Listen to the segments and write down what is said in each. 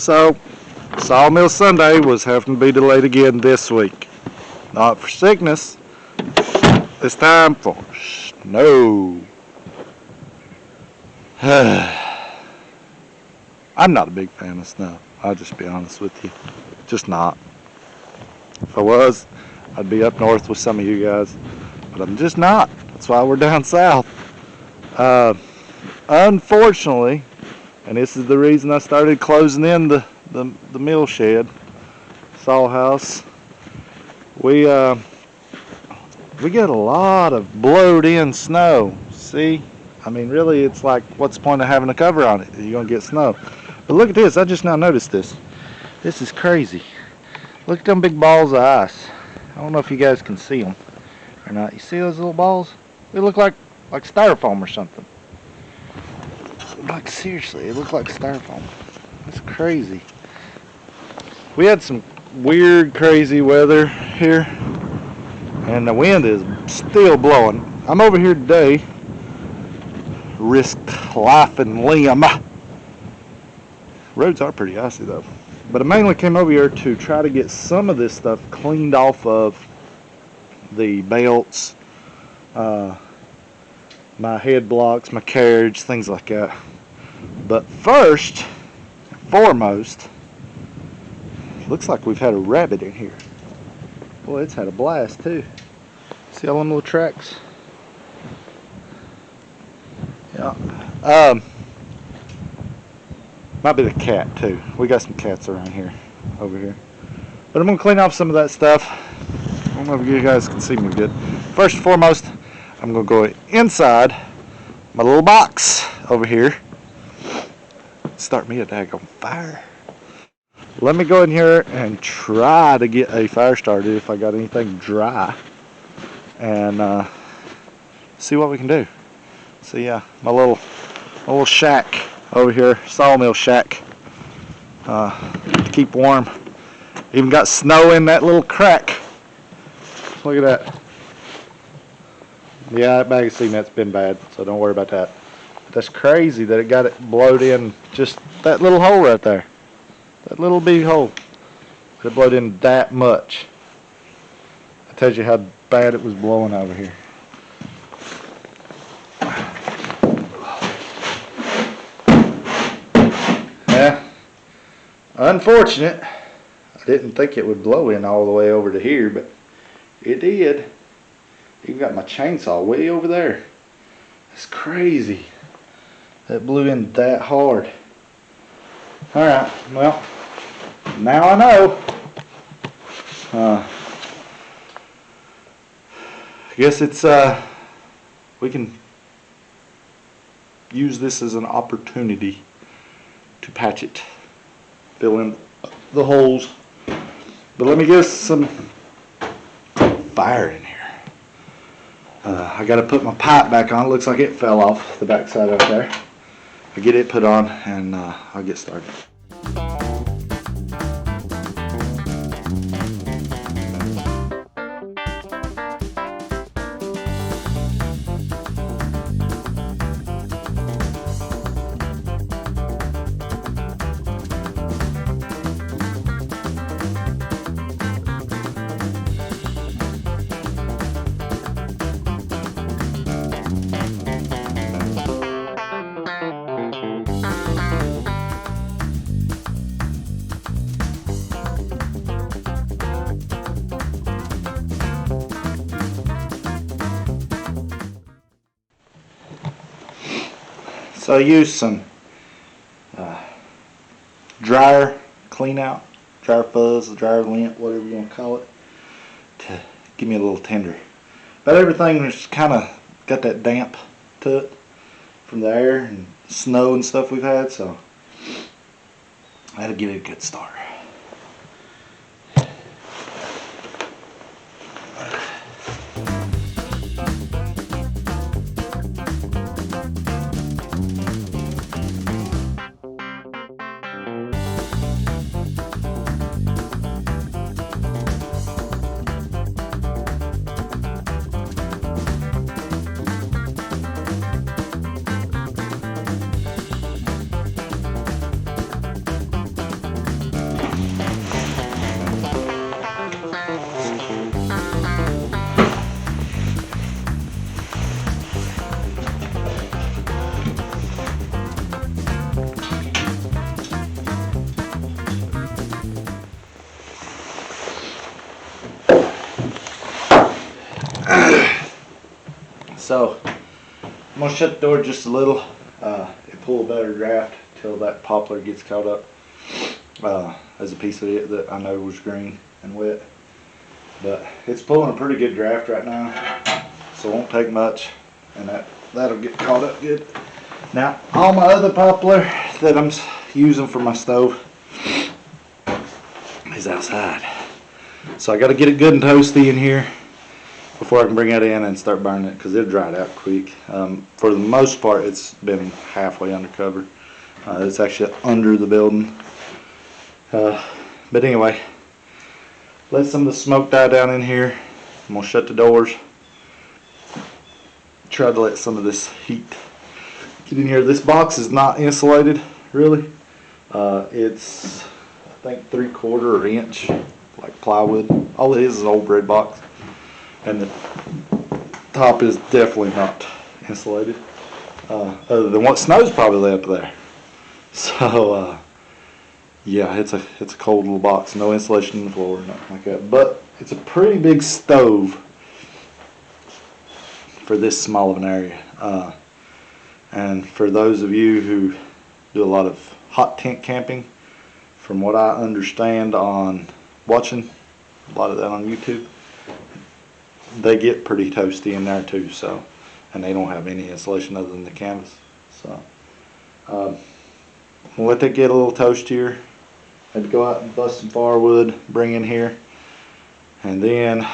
So, Sawmill Sunday was having to be delayed again this week. Not for sickness, this time for snow. I'm not a big fan of snow. I'll just be honest with you. Just not. If I was, I'd be up north with some of you guys. But I'm just not. That's why we're down south. Unfortunately, and this is the reason I started closing in the mill shed, saw house, we get a lot of blowed in snow. See? I mean, really, it's like, what's the point of having a cover on it? You're going to get snow. But look at this. I just now noticed this. This is crazy. Look at them big balls of ice. I don't know if you guys can see them or not. You see those little balls? They look like styrofoam or something. Like, seriously, it looked like styrofoam. That's crazy. We had some weird, crazy weather here, and the wind is still blowing. I'm over here today, risked life and limb. Roads are pretty icy though. But I mainly came over here to try to get some of this stuff cleaned off of the belts, my head blocks, my carriage, things like that. But first and foremost, looks like we've had a rabbit in here. Boy, it's had a blast too. See all them little tracks? Yeah. Might be the cat too. We got some cats around here, over here. But I'm gonna clean off some of that stuff. I don't know if you guys can see me good. First and foremost, I'm gonna go inside my little box over here. Start me a daggone fire. Let me go in here and try to get a fire started if I got anything dry, and see what we can do. So yeah, my little shack over here, sawmill shack, to keep warm. Even got snow in that little crack. Look at that. Yeah, that bag of cement's been bad, so don't worry about that. But that's crazy that it got it blowed in just that little hole right there. That little bitty hole. It blowed in that much. That tells you how bad it was blowing over here. Yeah, unfortunate. I didn't think it would blow in all the way over to here, but it did. Even got my chainsaw way over there. That's crazy. That blew in that hard. Alright, well, now I know. I guess it's, we can use this as an opportunity to patch it, fill in the holes. But let me get some fire in here. I got to put my pipe back on. It looks like it fell off the backside up there. I'll get it put on and I'll get started. So I used some dryer clean out, dryer fuzz, dryer lint, whatever you want to call it, to give me a little tender. But everything was kind of got that damp to it from the air and snow and stuff we've had, so I had to give it a good start. So I'm gonna shut the door just a little and pull a better draft till that poplar gets caught up. There's a piece of it that I know was green and wet, but it's pulling a pretty good draft right now, so it won't take much, and that'll get caught up good. Now all my other poplar that I'm using for my stove is outside, so I got to get it good and toasty in here before I can bring it in and start burning it, because it'll dry it out quick. For the most part, it's been halfway undercover. It's actually under the building. But anyway, let some of the smoke die down in here. I'm gonna shut the doors. Try to let some of this heat get in here. This box is not insulated, really. It's, I think, 3/4 inch, like plywood. All it is an old bread box, and the top is definitely not insulated. Other than what snow's probably up there. So yeah, it's a cold little box. No insulation in the floor or nothing like that. But it's a pretty big stove for this small of an area. And for those of you who do a lot of hot tent camping, from what I understand on watching a lot of that on YouTube, they get pretty toasty in there too. So, and they don't have any insulation other than the canvas. So we'll let that get a little toastier. I'd go out and bust some firewood, bring in here, and then I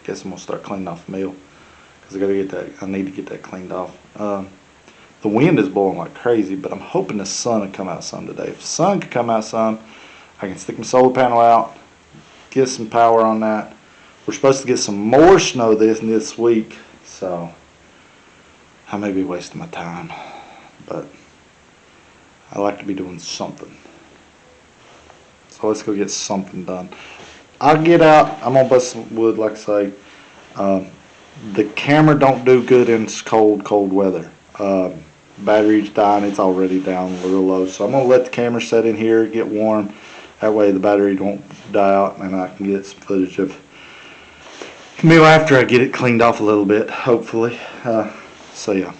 guess I'm gonna start cleaning off the meal, because I need to get that cleaned off. The wind is blowing like crazy, but I'm hoping the sun will come out some today. If the sun can come out some, I can stick my solar panel out, get some power on that. We're supposed to get some more snow this week, so I may be wasting my time, but I like to be doing something. So let's go get something done. I'll get out. I'm gonna bust some wood, like I say. The camera don't do good in cold weather. Battery's dying. It's already down a little low, so I'm gonna let the camera set in here, get warm. That way the battery don't die out, and I can get some footage of the meal after I get it cleaned off a little bit, hopefully. So yeah,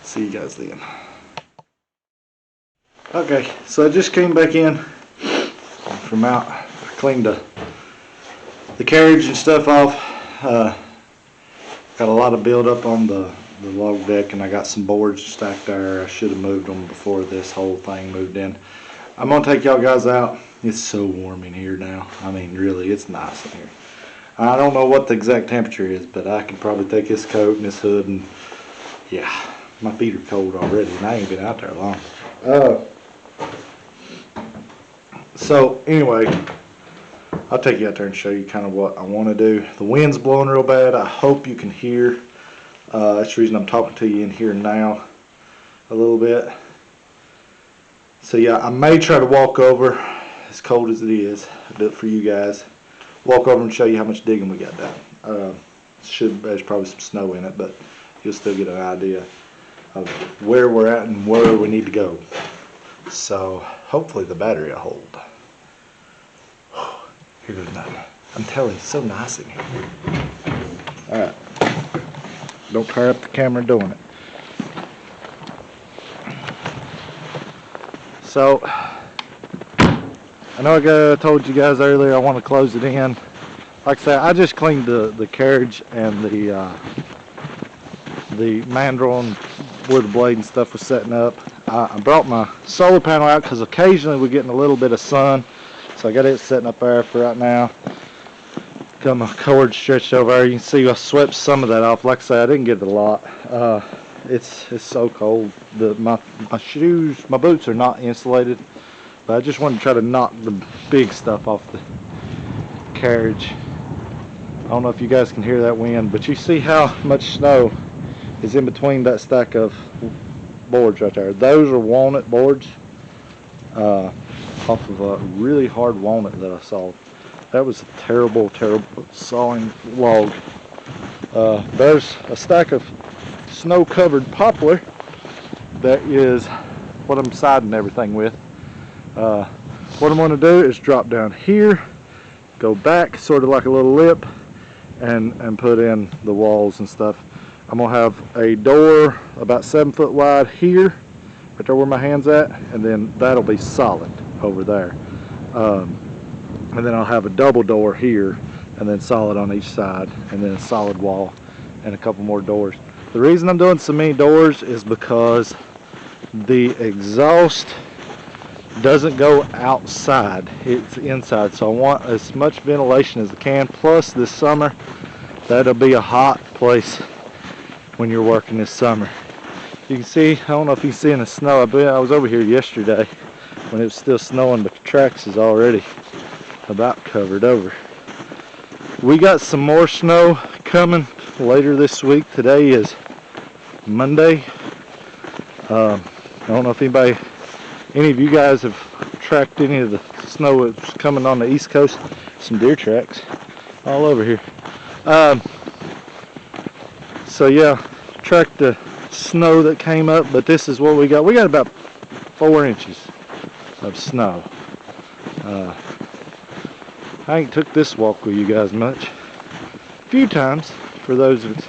see you guys then. Okay, so I just came back in from out. I cleaned the carriage and stuff off. Got a lot of buildup on the log deck, and I got some boards stacked there. I should have moved them before this whole thing moved in. I'm gonna take y'all guys out. It's so warm in here now. I mean, really, it's nice in here. I don't know what the exact temperature is, but I can probably take this coat and this hood, and yeah, my feet are cold already, and I ain't been out there long. So anyway, I'll take you out there and show you kind of what I want to do. The wind's blowing real bad. I hope you can hear. That's the reason I'm talking to you in here now a little bit. So yeah, I may try to walk over, as cold as it is. I'll do it for you guys. Walk over and show you how much digging we got done. There's probably some snow in it, but you'll still get an idea of where we're at and where we need to go. So hopefully the battery will hold. Here goes nothing. I'm telling you, it's so nice in here. Alright. Don't tear up the camera doing it. So, I know I told you guys earlier I want to close it in. Like I said, I just cleaned the carriage and the mandrel and where the blade and stuff was setting up. I brought my solar panel out because occasionally we're getting a little bit of sun. So I got it setting up there for right now. Got my cord stretched over there. You can see I swept some of that off. Like I said, I didn't get a lot. It's so cold. My shoes, my boots are not insulated. But I just wanted to try to knock the big stuff off the carriage. I don't know if you guys can hear that wind, but you see how much snow is in between that stack of boards right there. Those are walnut boards off of a really hard walnut that I sawed. That was a terrible sawing log. There's a stack of snow-covered poplar that is what I'm siding everything with. What I'm going to do is drop down here, go back sort of like a little lip, and put in the walls and stuff. I'm gonna have a door about 7 foot wide here, right there where my hand's at, and then that'll be solid over there. And then I'll have a double door here, and then solid on each side, and then a solid wall and a couple more doors. The reason I'm doing so many doors is because the exhaust doesn't go outside, it's inside, so I want as much ventilation as I can. Plus this summer, that'll be a hot place when you're working this summer. You can see, I don't know if you can see in the snow, I was over here yesterday when it was still snowing, but the tracks is already about covered over. We got some more snow coming later this week. Today is Monday. I don't know if any of you guys have tracked any of the snow that's coming on the East Coast. Some deer tracks all over here. So yeah, tracked the snow that came up, but this is what we got. We got about 4 inches of snow. I ain't took this walk with you guys much. A few times for those that's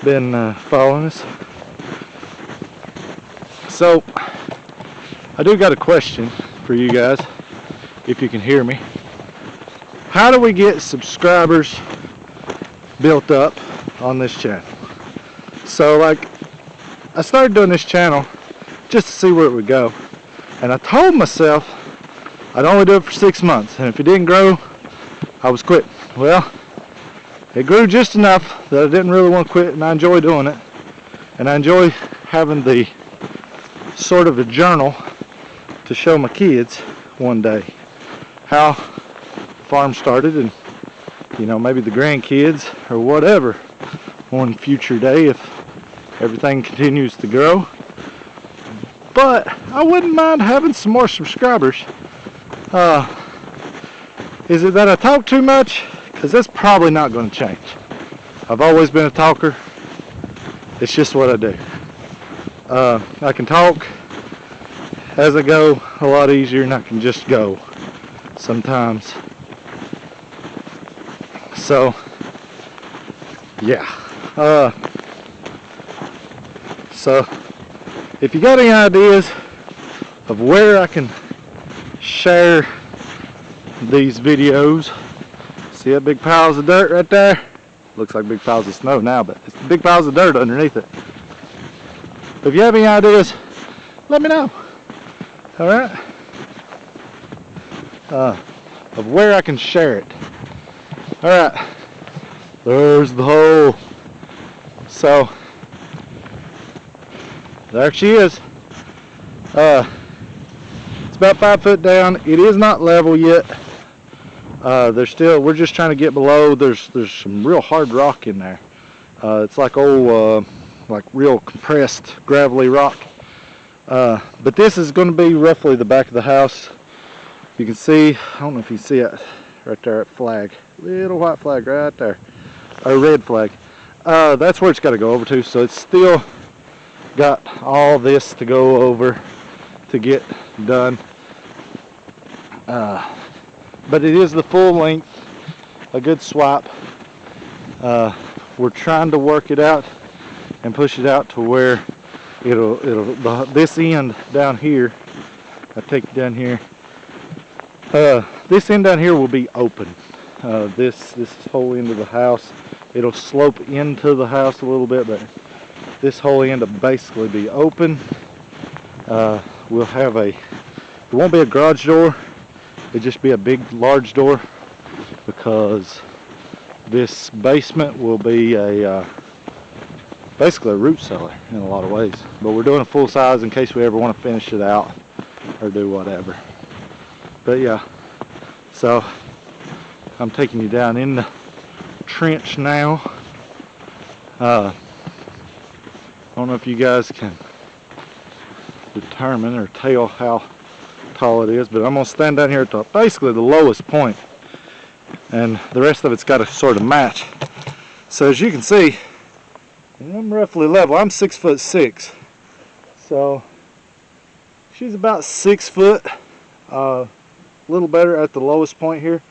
been following us. So I do got a question for you guys, if you can hear me. How do we get subscribers built up on this channel? So like, I started doing this channel just to see where it would go, and I told myself I'd only do it for 6 months, and if it didn't grow, I was quitting. Well, it grew just enough that I didn't really want to quit, and I enjoy doing it, and I enjoy having the sort of a journal to show my kids one day how the farm started, and you know, maybe the grandkids or whatever one future day if everything continues to grow. But I wouldn't mind having some more subscribers. Is it that I talk too much? Because that's probably not going to change. I've always been a talker. It's just what I do. I can talk as I go a lot easier than I can just go sometimes. So yeah. So if you got any ideas of where I can share these videos, see that big piles of dirt right there? Looks like big piles of snow now, but it's big piles of dirt underneath it. If you have any ideas, let me know. All right, of where I can share it. All right, there's the hole. So there she is. It's about 5 foot down. It is not level yet. We're just trying to get below. There's some real hard rock in there. It's like old, like real compressed gravelly rock. But this is going to be roughly the back of the house. You can see, I don't know if you see it right there, at flag, little white flag right there, or red flag. That's where it's got to go over to. So it's still got all this to go over to get done. But it is the full length, a good swap. We're trying to work it out and push it out to where this end down here, I take it down here, this end down here will be open. This whole end of the house, it'll slope into the house a little bit, but this whole end will basically be open. We'll have it won't be a garage door, it'll just be a big large door, because this basement will be basically a root cellar in a lot of ways. But we're doing a full size in case we ever want to finish it out or do whatever. But yeah, so I'm taking you down in the trench now. I don't know if you guys can determine or tell how tall it is, but I'm going to stand down here at basically the lowest point, and the rest of it's got to sort of match. So as you can see, I'm roughly level. I'm 6'6", so she's about 6 foot. A little better at the lowest point here.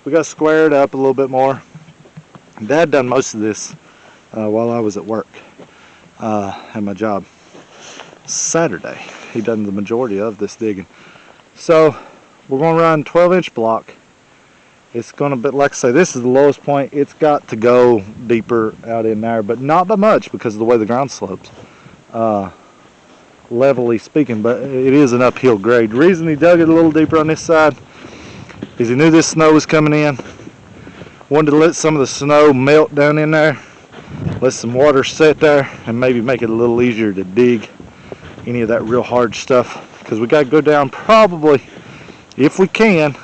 We got to square it up a little bit more. Dad done most of this while I was at work at my job. Saturday, he done the majority of this digging. So we're going to run 12-inch block. It's going to be, like I say, this is the lowest point. It's got to go deeper out in there, but not by much because of the way the ground slopes, levelly speaking, but it is an uphill grade. The reason he dug it a little deeper on this side is he knew this snow was coming in. Wanted to let some of the snow melt down in there, let some water sit there, and maybe make it a little easier to dig any of that real hard stuff, because we got to go down probably, if we can,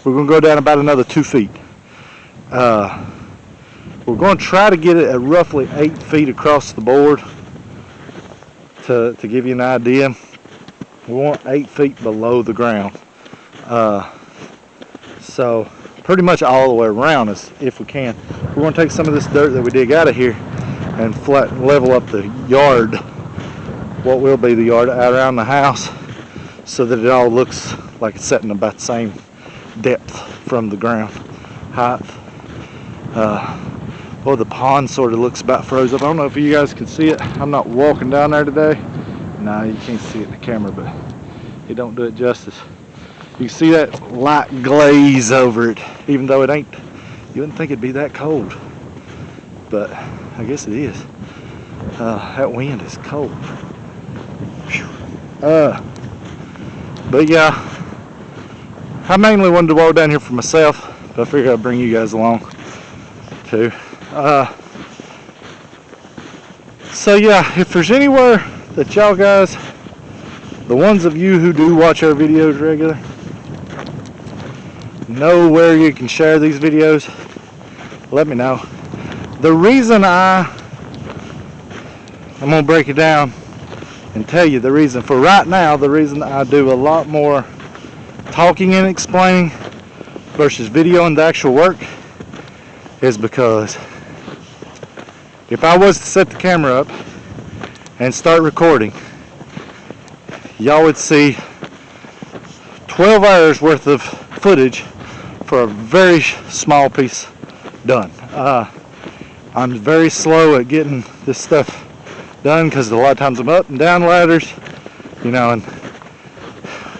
we're going to go down about another 2 feet. We're going to try to get it at roughly 8 feet across the board to give you an idea. We want 8 feet below the ground. So pretty much all the way around us if we can. We're going to take some of this dirt that we dig out of here and level up the yard, what will be the yard out around the house, so that it all looks like it's setting about the same depth from the ground height. Well, the pond sort of looks about froze up. I don't know if you guys can see it. I'm not walking down there today. No, you can't see it in the camera, but it don't do it justice. You can see that light glaze over it, even though it ain't. You wouldn't think it'd be that cold, but I guess it is. That wind is cold. Whew. But yeah, I mainly wanted to walk down here for myself, but I figured I'd bring you guys along too. So yeah, if there's anywhere that y'all guys, the ones of you who do watch our videos regular, know where you can share these videos, let me know. The reason I'm gonna break it down and tell you the reason for right now, the reason I do a lot more talking and explaining versus video and the actual work is because if I was to set the camera up and start recording, y'all would see 12 hours worth of footage for a very small piece done. I'm very slow at getting this stuff done because a lot of times I'm up and down ladders, you know, and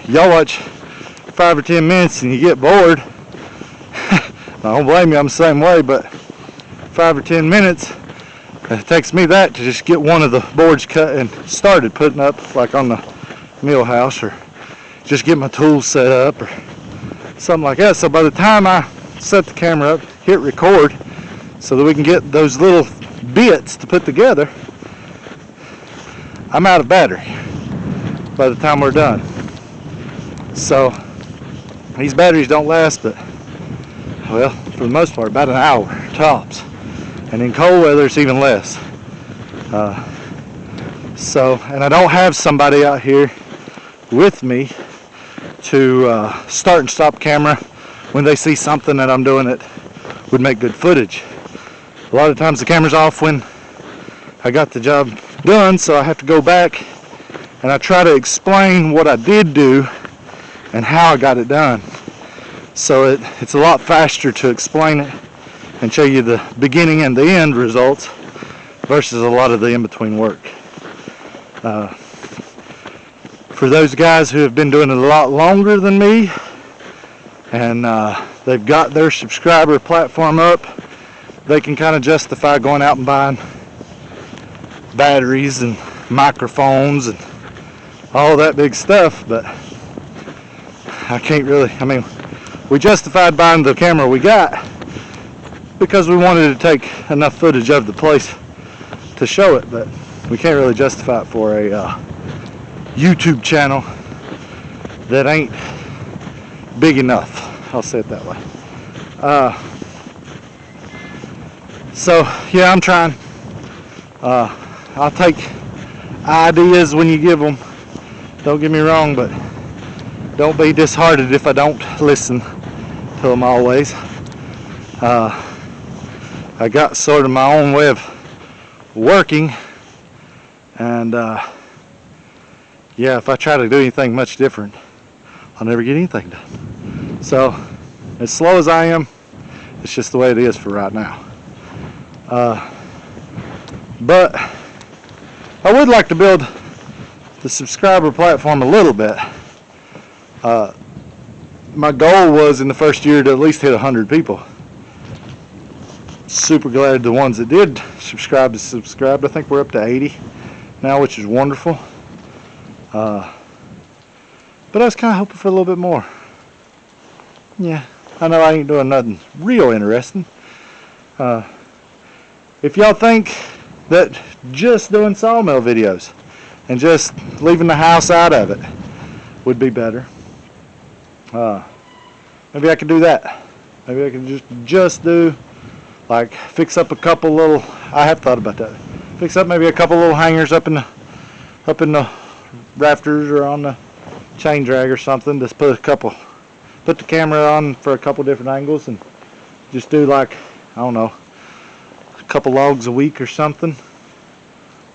y'all watch 5 or 10 minutes and you get bored. I don't blame you, I'm the same way, but 5 or 10 minutes, it takes me that to just get one of the boards cut and started putting up, like on the mill house, or just get my tools set up or something like that. So by the time I set the camera up, hit record, so that we can get those little bits to put together, I'm out of battery by the time we're done. So these batteries don't last but, well, for the most part, about an hour tops, and in cold weather it's even less. And I don't have somebody out here with me to start and stop camera when they see something that I'm doing that would make good footage. A lot of times the camera's off when I got the job done, so I have to go back and I try to explain what I did do and how I got it done. So it's a lot faster to explain it and show you the beginning and the end results versus a lot of the in-between work. For those guys who have been doing it a lot longer than me, and they've got their subscriber platform up, they can kind of justify going out and buying batteries and microphones and all that big stuff, but I can't really. I mean, we justified buying the camera we got because we wanted to take enough footage of the place to show it, but we can't really justify it for a YouTube channel that ain't big enough. I'll say it that way. So yeah, I'm trying. I'll take ideas when you give them. Don't get me wrong, but don't be disheartened if I don't listen to them always. I got sort of my own way of working, and yeah, if I try to do anything much different, I'll never get anything done. So as slow as I am, it's just the way it is for right now. But I would like to build the subscriber platform a little bit. My goal was in the first year to at least hit 100 people. Super glad the ones that did subscribed. I think we're up to 80 now, which is wonderful. But I was kind of hoping for a little bit more. Yeah, I know I ain't doing nothing real interesting. If y'all think that just doing sawmill videos and just leaving the house out of it would be better, maybe I could do that. Maybe I could just do, like, fix up a couple little, I have thought about that, fix up maybe a couple little hangers up in the rafters or on the chain drag or something. Just put the camera on for a couple different angles and just do, like, I don't know, a couple logs a week or something.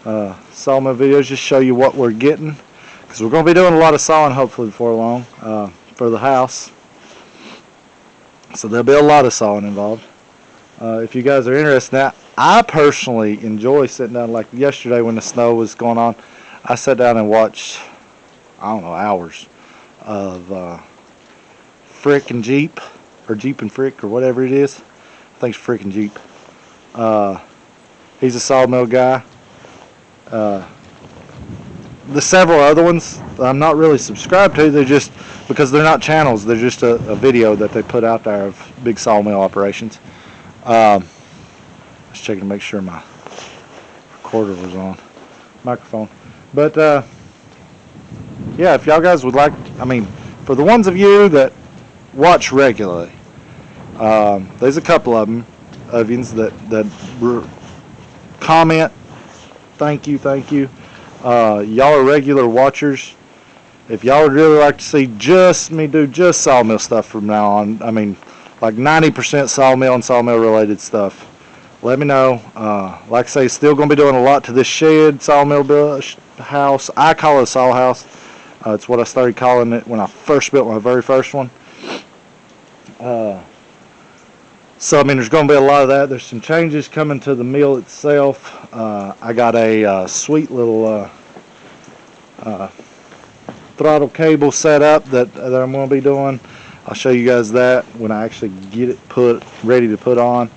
Sawmill videos, just show you what we're getting, because we're going to be doing a lot of sawing hopefully before long, for the house. So there'll be a lot of sawing involved. If you guys are interested in that, I personally enjoy sitting down, like yesterday when the snow was going on. I sat down and watched, I don't know, hours of Frick and Jeep, or Jeep and Frick, or whatever it is. I think it's Frick and Jeep. He's a sawmill guy. The several other ones I'm not really subscribed to. They're just, because they're not channels, they're just a video that they put out there of big sawmill operations. Just checking to make sure my recorder was on, microphone. But yeah, if y'all guys would like, I mean, for the ones of you that watch regularly, there's a couple of them of yous that comment. Thank you. Y'all are regular watchers. If y'all would really like to see just me do just sawmill stuff from now on, I mean, like 90% sawmill and sawmill related stuff, let me know. Like I say, still going to be doing a lot to this shed, sawmill house. I call it a saw house. It's what I started calling it when I first built my very first one. So, I mean, there's going to be a lot of that. There's some changes coming to the mill itself. I got a sweet little throttle cable set up that I'm going to be doing. I'll show you guys that when I actually get it ready to put on.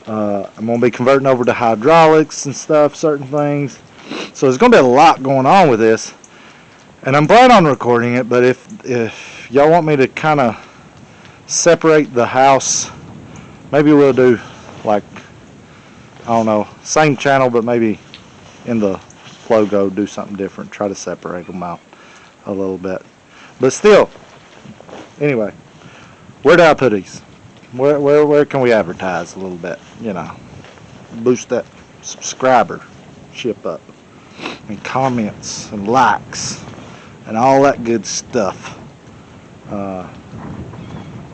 I'm going to be converting over to hydraulics and stuff, certain things. So there's going to be a lot going on with this. And I'm planning on recording it, but if y'all want me to kind of separate the house, maybe we'll do, like, I don't know, same channel, but maybe in the logo do something different. Try to separate them out a little bit. But still, anyway, where do I put these? Where can we advertise a little bit? You know, boost that subscribership up, and comments and likes and all that good stuff.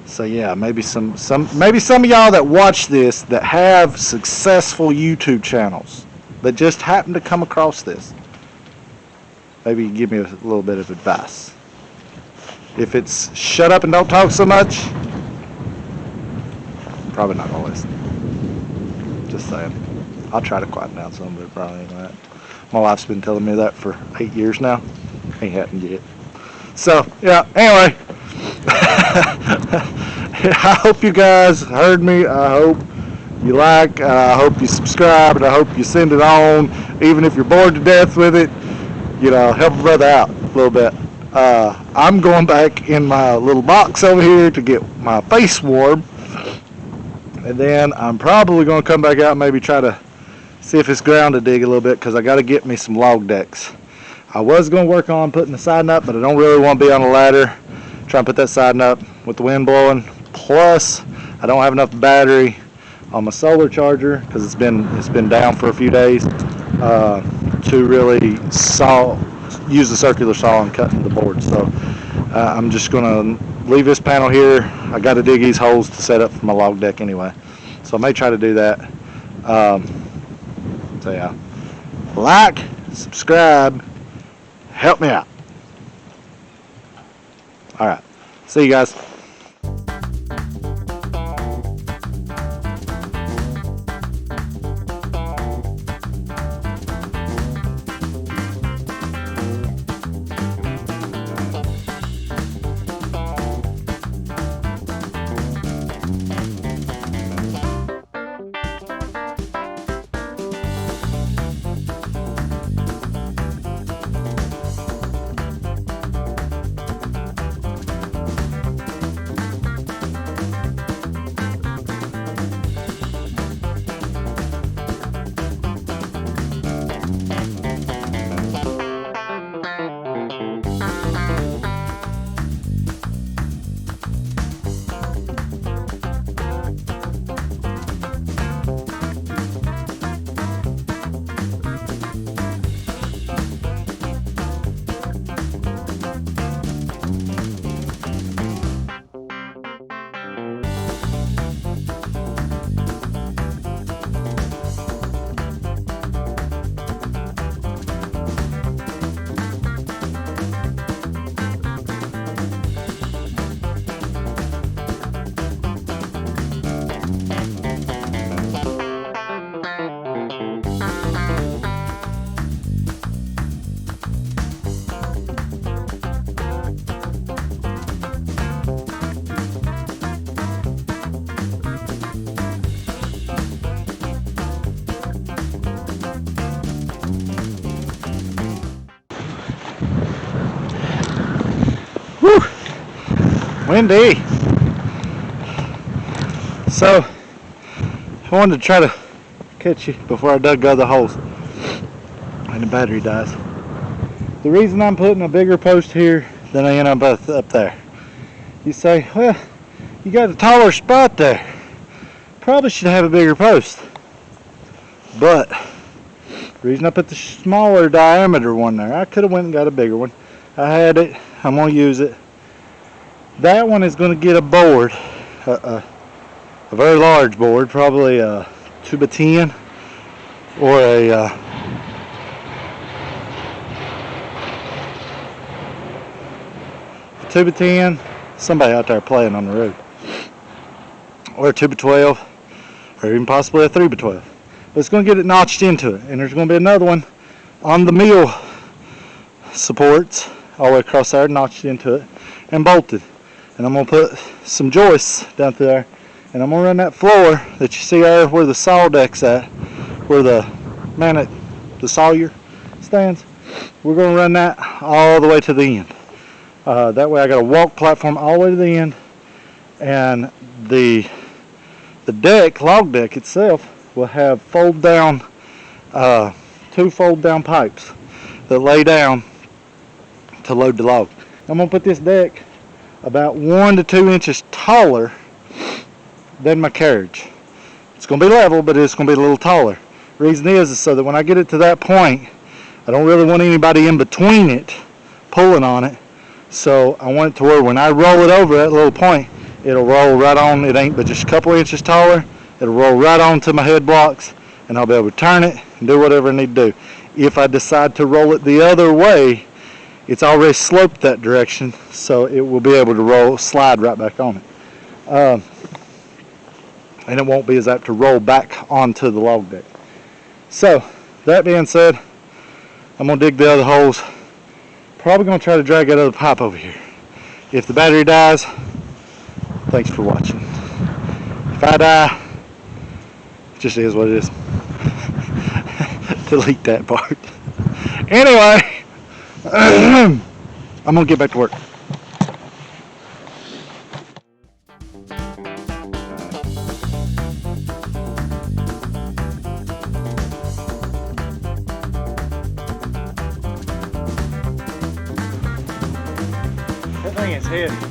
So yeah, maybe some of y'all that watch this that have successful YouTube channels that just happen to come across this, maybe give me a little bit of advice. If it's shut up and don't talk so much, probably not gonna listen. Just saying. I'll try to quiet down some, but it probably ain't that. My wife's been telling me that for 8 years now. Ain't happened yet. So yeah, anyway. I hope you guys heard me. I hope you like. I hope you subscribe, and I hope you send it on. Even if you're bored to death with it, you know, help a brother out a little bit. I'm going back in my little box over here to get my face warm, and then I'm probably going to come back out and maybe try to see if it's ground to dig a little bit, because I got to get me some log decks. I was going to work on putting the siding up, but I don't really want to be on a ladder trying to put that siding up with the wind blowing. Plus, I don't have enough battery on my solar charger, because it's been down for a few days, to really use the circular saw and cutting the board. So I'm just going to leave this panel here. I got to dig these holes to set up for my log deck anyway, so I may try to do that. So yeah, like, subscribe, help me out. All right, see you guys. Windy. So I wanted to try to catch you before I dug other holes and the battery dies. The reason I'm putting a bigger post here than I am up there. You say, well, you got a taller spot there. Probably should have a bigger post. But the reason I put the smaller diameter one there, I could have went and got a bigger one. I had it. I'm going to use it. That one is going to get a board, a very large board, probably a 2x10 or a 2x10. Somebody out there playing on the road, or a 2x12, or even possibly a 3x12. But it's going to get it notched into it, and there's going to be another one on the mill supports all the way across there, notched into it and bolted. And I'm going to put some joists down through there, and I'm going to run that floor that you see there where the saw deck's at, where the sawyer stands. We're going to run that all the way to the end. That way I got a walk platform all the way to the end, and the deck, log deck itself, will have fold down, 2 fold down pipes that lay down to load the log. I'm going to put this deck about 1 to 2 inches taller than my carriage. It's going to be level, but it's going to be a little taller. Reason is so that when I get it to that point, I don't really want anybody in between it pulling on it. So I want it to where when I roll it over that little point, it'll roll right on. It ain't but just a couple inches taller. It'll roll right onto my head blocks, and I'll be able to turn it and do whatever I need to do. If I decide to roll it the other way, it's already sloped that direction, so it will be able to slide right back on it. And it won't be as apt to roll back onto the log deck. So, that being said, I'm going to dig the other holes. Probably going to try to drag that other pipe over here. If the battery dies, thanks for watching. If I die, it just is what it is. Delete that part. Anyway, I'm going to get back to work. That thing is heavy.